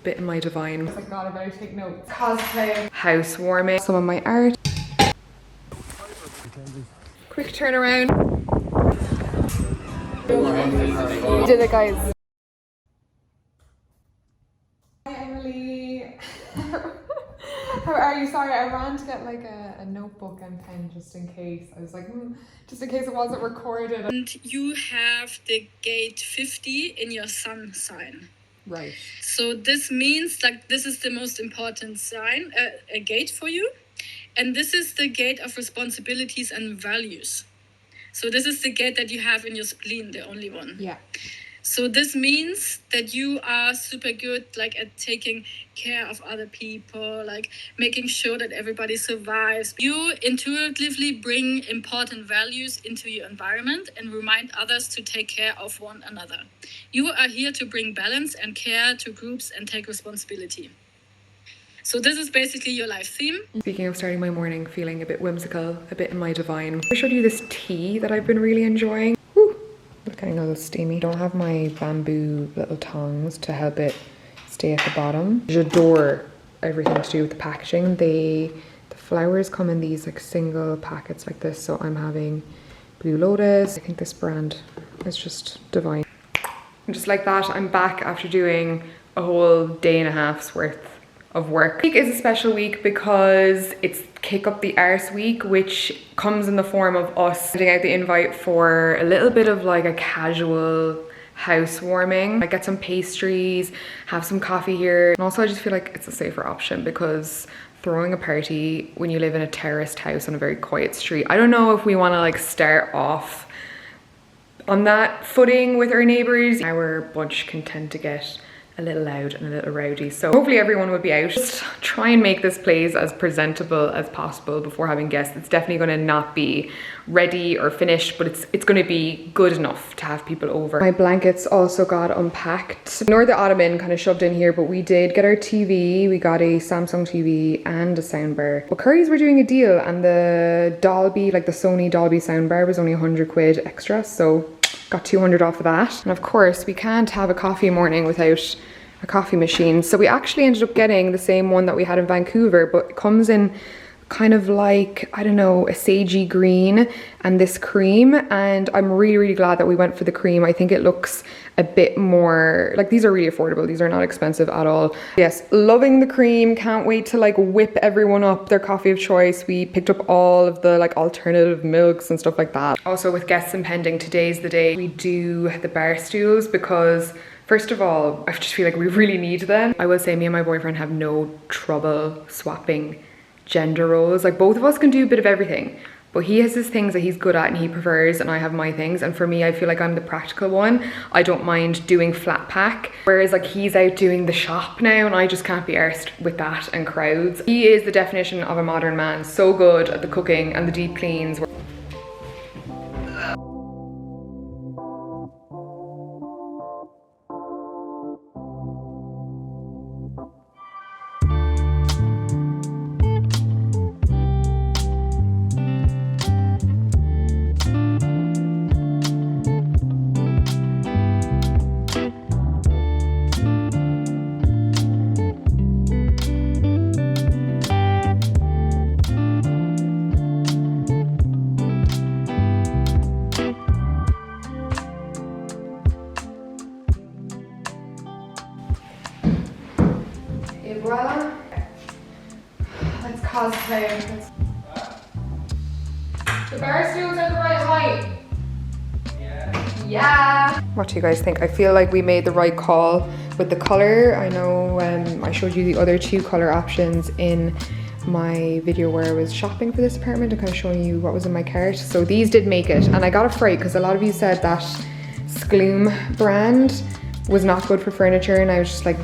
bit in my divine. I forgot about it, take notes. Cosplay. Housewarming. Some of my art. Quick turnaround. We did it, guys. Hi Emily. How are you? Sorry, I ran to get like a notebook and pen just in case. I was like, just in case it wasn't recorded. And you have the gate 50 in your sun sign. Right. So this means like this is the most important sign, a gate for you. And this is the gate of responsibilities and values. So this is the gate that you have in your spleen, the only one. Yeah. So this means that you are super good like at taking care of other people, like making sure that everybody survives. You intuitively bring important values into your environment and remind others to take care of one another. You are here to bring balance and care to groups and take responsibility. So this is basically your life theme. Speaking of starting my morning feeling a bit whimsical, a bit in my divine, I showed you this tea that I've been really enjoying. Woo, it's getting a little steamy. Don't have my bamboo little tongs to help it stay at the bottom. J'adore everything to do with the packaging. The flowers come in these like single packets like this. So I'm having Blue Lotus. I think this brand is just divine. And just like that, I'm back after doing a whole day and a half's worth of work. This week is a special week because it's Kick Up the Arse week, which comes in the form of us sending out the invite for a little bit of like a casual housewarming. I get some pastries, have some coffee here, and also I just feel like it's a safer option because throwing a party when you live in a terraced house on a very quiet street, I don't know if we want to like start off on that footing with our neighbors. Our bunch can tend to get a little loud and a little rowdy, so hopefully everyone will be out. Just try and make this place as presentable as possible before having guests. It's definitely going to not be ready or finished, but it's going to be good enough to have people over. My blankets also got unpacked. Ignore the ottoman kind of shoved in here, but we did get our TV. We got a Samsung TV and a soundbar. But Curry's were doing a deal, and the Dolby, like the Sony Dolby soundbar, was only 100 quid extra, so got 200 off of that. And of course we can't have a coffee morning without a coffee machine, so we actually ended up getting the same one that we had in Vancouver, but it comes in kind of like, I don't know, a sagey green and this cream, and I'm really glad that we went for the cream. I think it looks a bit more like, these are really affordable, these are not expensive at all. Yes, loving the cream, can't wait to like whip everyone up their coffee of choice. We picked up all of the like alternative milks and stuff like that. Also with guests impending, today's the day we do the bar stools, because first of all, I just feel like we really need them. I will say me and my boyfriend have no trouble swapping gender roles. Like both of us can do a bit of everything, but he has his things that he's good at and he prefers, and I have my things. And for me, I feel like I'm the practical one. I don't mind doing flat pack, whereas like he's out doing the shop now and I just can't be arsed with that and crowds. He is the definition of a modern man, so good at the cooking and the deep cleans. Voila. Let's cosplay. The bar stools are the right height. Yeah. What do you guys think? I feel like we made the right call with the color. I know I showed you the other two color options in my video where I was shopping for this apartment and kind of showing you what was in my cart. So these did make it, and I got a fright because a lot of you said that Skloom brand was not good for furniture, and I was just like,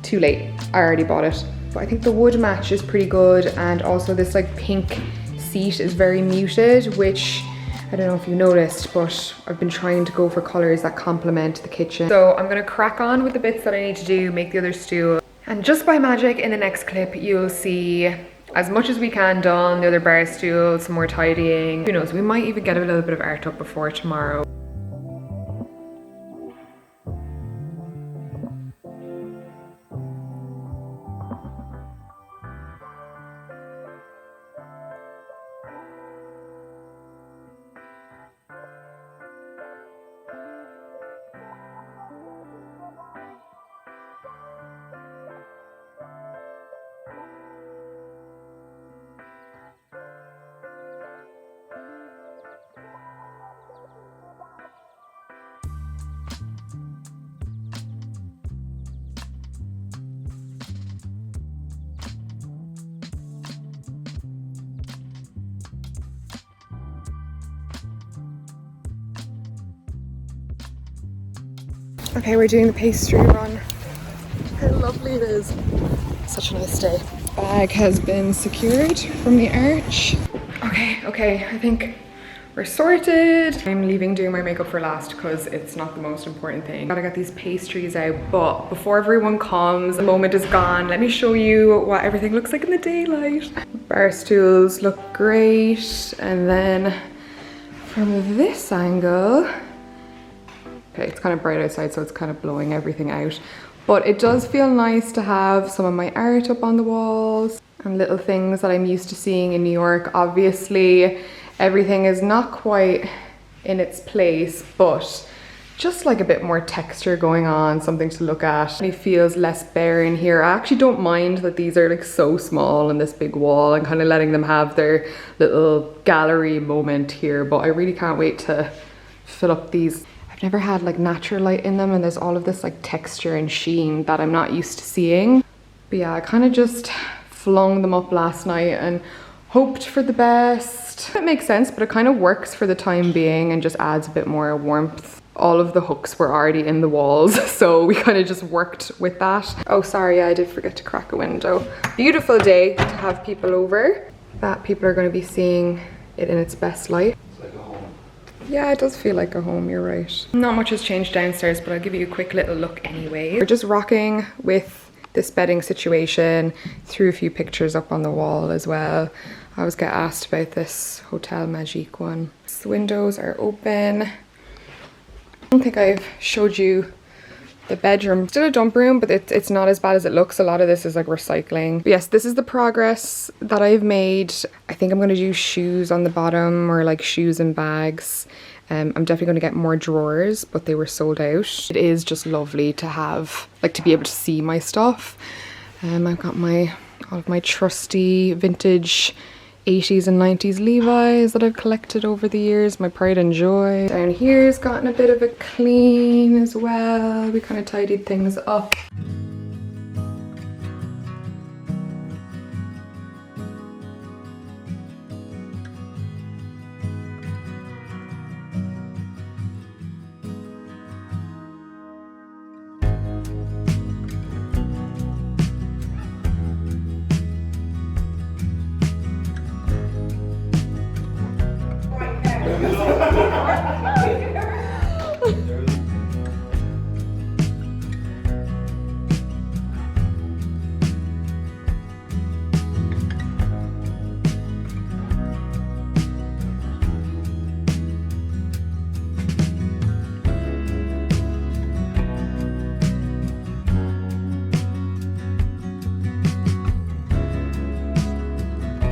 too late, I already bought it. But I think the wood match is pretty good, and also this like pink seat is very muted, which I don't know if you noticed, but I've been trying to go for colors that complement the kitchen. So I'm gonna crack on with the bits that I need to do, make the other stool, and just by magic in the next clip you'll see as much as we can done, the other bar stool, some more tidying. Who knows, we might even get a little bit of art up before tomorrow. Okay, we're doing the pastry run. How lovely it is. Such a nice day. Bag has been secured from the arch. Okay, I think we're sorted. I'm leaving doing my makeup for last because it's not the most important thing. Gotta get these pastries out, but before everyone comes, the moment is gone. Let me show you what everything looks like in the daylight. Bar stools look great. And then from this angle, okay, it's kind of bright outside, so it's kind of blowing everything out. But it does feel nice to have some of my art up on the walls and little things that I'm used to seeing in New York. Obviously, everything is not quite in its place, but just like a bit more texture going on, something to look at. It feels less bare in here. I actually don't mind that these are like so small in this big wall and kind of letting them have their little gallery moment here, but I really can't wait to fill up these. Never had like natural light in them, and there's all of this like texture and sheen that I'm not used to seeing. But yeah, I kind of just flung them up last night and hoped for the best. It makes sense, but it kind of works for the time being and just adds a bit more warmth. All of the hooks were already in the walls, so we kind of just worked with that. Oh, sorry, I did forget to crack a window. Beautiful day to have people over. That people are going to be seeing it in its best light. Yeah, it does feel like a home, you're right. Not much has changed downstairs, but I'll give you a quick little look anyway. We're just rocking with this bedding situation, threw a few pictures up on the wall as well. I always get asked about this Hotel Magique one. The windows are open. I don't think I've showed you the bedroom. Still a dump room, but it's not as bad as it looks. A lot of this is like recycling. But yes, this is the progress that I've made. I think I'm going to do shoes on the bottom, or like shoes and bags. I'm definitely going to get more drawers, but they were sold out. It is just lovely to have, like, to be able to see my stuff. I've got all of my trusty vintage 80s and 90s Levi's that I've collected over the years, my pride and joy. Down here's gotten a bit of a clean as well. We kind of tidied things up.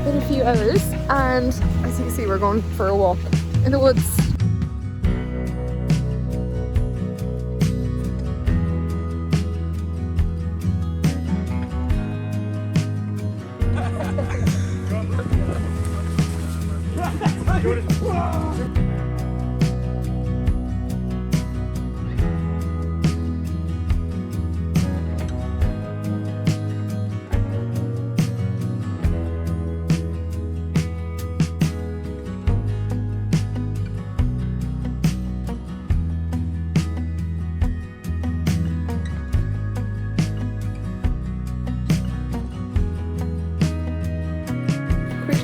In a few hours, and as you can see, we're going for a walk in the woods.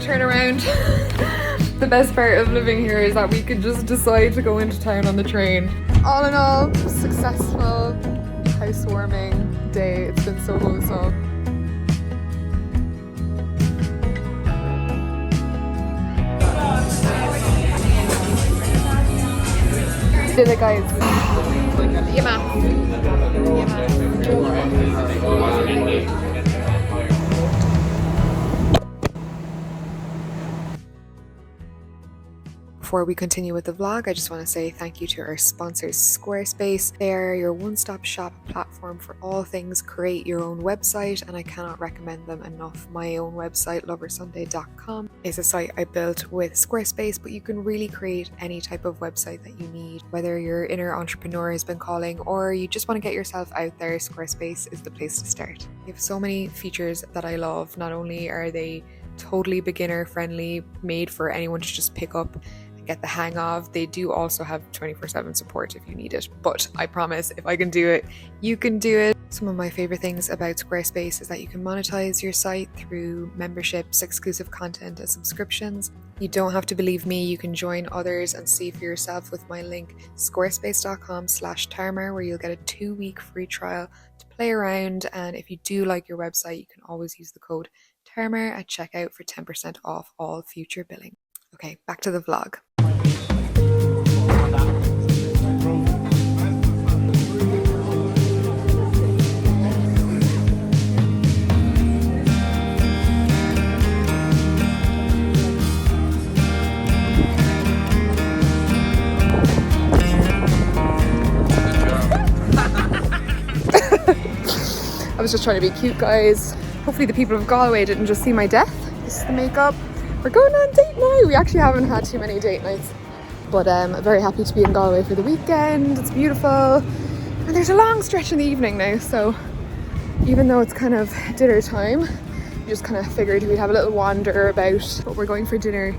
Turn around. The best part of living here is that we could just decide to go into town on the train. All in all, successful housewarming day. It's been so wholesome. Did it, guys? Before we continue with the vlog, I just want to say thank you to our sponsors, Squarespace. They are your one-stop shop platform for all things create your own website, and I cannot recommend them enough. My own website, loversunday.com, is a site I built with Squarespace, but you can really create any type of website that you need. Whether your inner entrepreneur has been calling or you just want to get yourself out there, Squarespace is the place to start. They have so many features that I love. Not only are they totally beginner friendly, made for anyone to just pick up, get the hang of. They do also have 24/7 support if you need it, but I promise if I can do it, you can do it. Some of my favorite things about Squarespace is that you can monetize your site through memberships, exclusive content, and subscriptions. You don't have to believe me, you can join others and see for yourself with my link squarespace.com/Tarmar, where you'll get a 2-week free trial to play around. And if you do like your website, you can always use the code Tarmar at checkout for 10% off all future billing. Okay, back to the vlog. I was just trying to be cute, guys. Hopefully the people of Galway didn't just see my death. This is the makeup. We're going on date night. We actually haven't had too many date nights, but I'm very happy to be in Galway for the weekend. It's beautiful. And there's a long stretch in the evening now, so even though it's kind of dinner time, we just kind of figured we'd have a little wander about. But we're going for dinner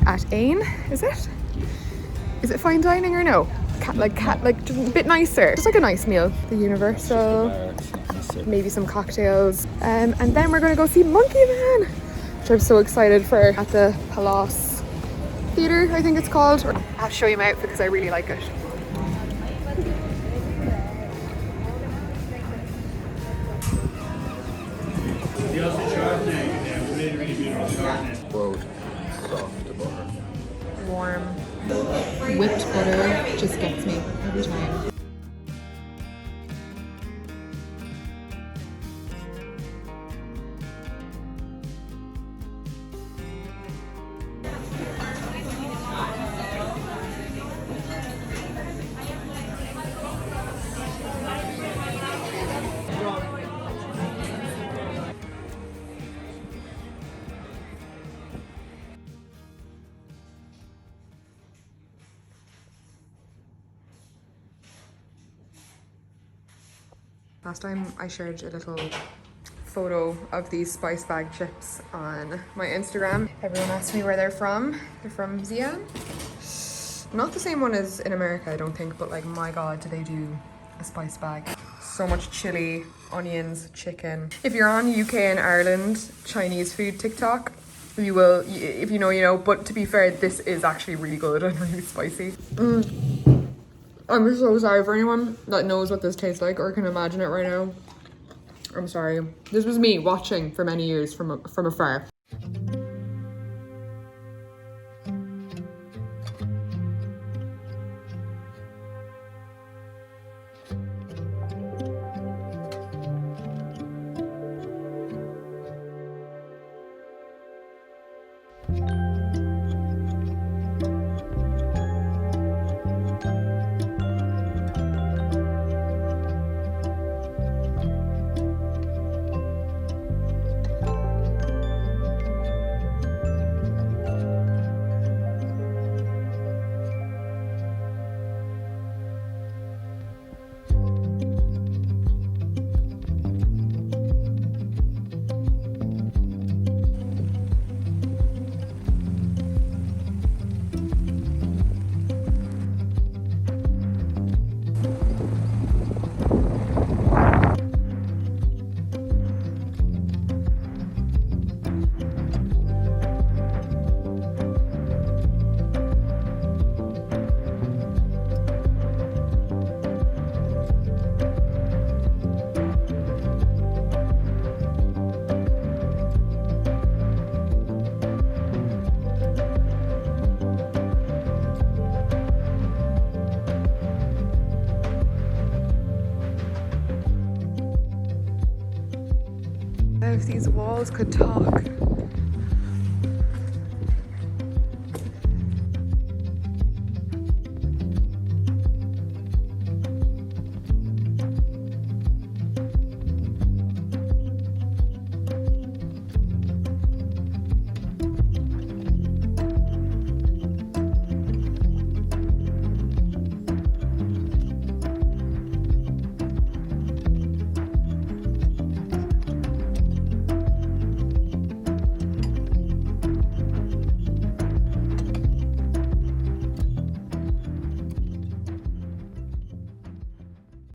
at Ain, is it? Is it fine dining or no? Like just a bit nicer. Just like a nice meal. The Universal, maybe some cocktails. And then we're gonna go see Monkey Man, which I'm so excited for, at the Palace Theatre, I think it's called. I'll show you my outfit because I really like it. Quote, soft butter. Warm. Whipped butter just gets me every time. Last time I shared a little photo of these spice bag chips on my Instagram. Everyone asked me where they're from. They're from Xi'an. Not the same one as in America, I don't think, but like, my God, do they do a spice bag. So much chili, onions, chicken. If you're on UK and Ireland Chinese food TikTok, you will, if you know, you know, but to be fair, this is actually really good and really spicy. I'm so sorry for anyone that knows what this tastes like or can imagine it right now. I'm sorry. This was me watching for many years from afar. If these walls could talk.